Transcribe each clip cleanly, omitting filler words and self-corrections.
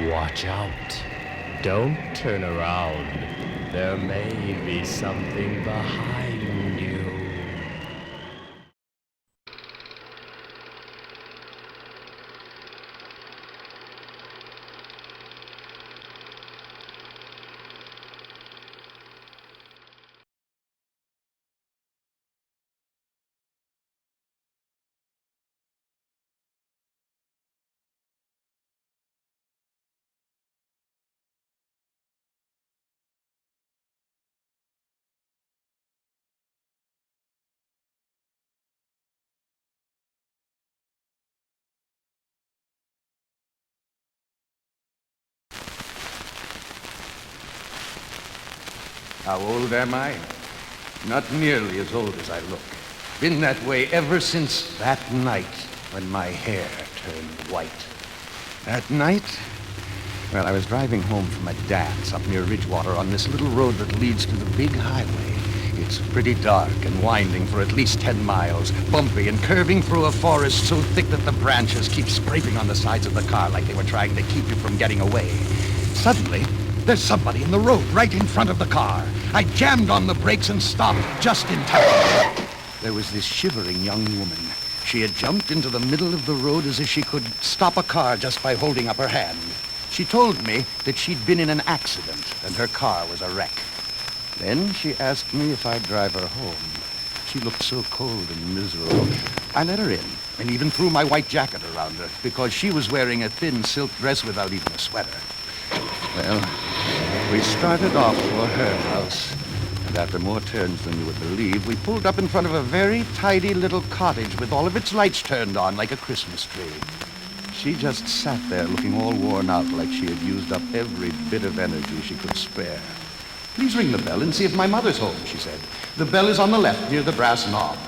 Watch out. Don't turn around. There may be something behind you. How old am I? Not nearly as old as I look. Been that way ever since that night when my hair turned white. That night? Well, I was driving home from a dance up near Ridgewater on this little road that leads to the big highway. It's pretty dark and winding for at least 10 miles, bumpy and curving through a forest so thick that the branches keep scraping on the sides of the car like they were trying to keep you from getting away. Suddenly, there's somebody in the road right in front of the car. I jammed on the brakes and stopped just in time. There was this shivering young woman. She had jumped into the middle of the road as if she could stop a car just by holding up her hand. She told me that she'd been in an accident and her car was a wreck. Then she asked me if I'd drive her home. She looked so cold and miserable. I let her in and even threw my white jacket around her because she was wearing a thin silk dress without even a sweater. Well, we started off for her house, and after more turns than you would believe, we pulled up in front of a very tidy little cottage with all of its lights turned on like a Christmas tree. She just sat there looking all worn out like she had used up every bit of energy she could spare. "Please ring the bell and see if my mother's home," she said. "The bell is on the left near the brass knob."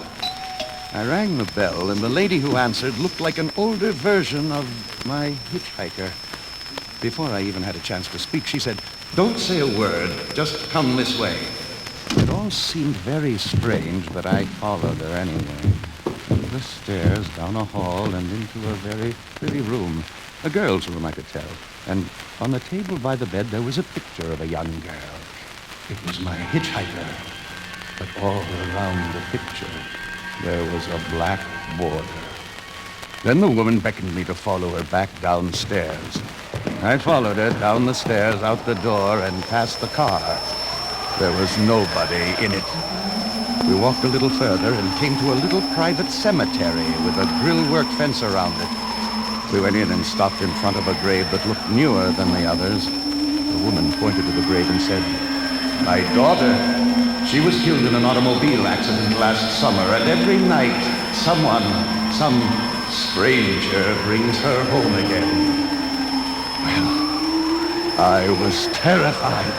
I rang the bell, and the lady who answered looked like an older version of my hitchhiker. Before I even had a chance to speak, she said, "Don't say a word, just come this way." It all seemed very strange, but I followed her anyway. Up the stairs, down a hall, and into a very pretty room. A girl's room, I could tell. And on the table by the bed, there was a picture of a young girl. It was my hitchhiker. But all around the picture, there was a black border. Then the woman beckoned me to follow her back downstairs. I followed her down the stairs, out the door, and past the car. There was nobody in it. We walked a little further and came to a little private cemetery with a grill-work fence around it. We went in and stopped in front of a grave that looked newer than the others. The woman pointed to the grave and said, "My daughter. She was killed in an automobile accident last summer, and every night some stranger brings her home again." I was terrified.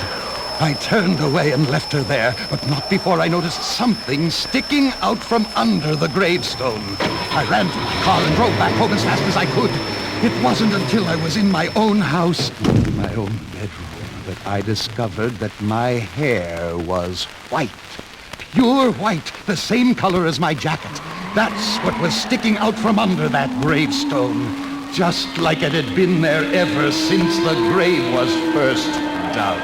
I turned away and left her there, but not before I noticed something sticking out from under the gravestone. I ran to my car and drove back home as fast as I could. It wasn't until I was in my own house, my own bedroom, that I discovered that my hair was white. Pure white, the same color as my jacket. That's what was sticking out from under that gravestone. Just like it had been there ever since the grave was first dug.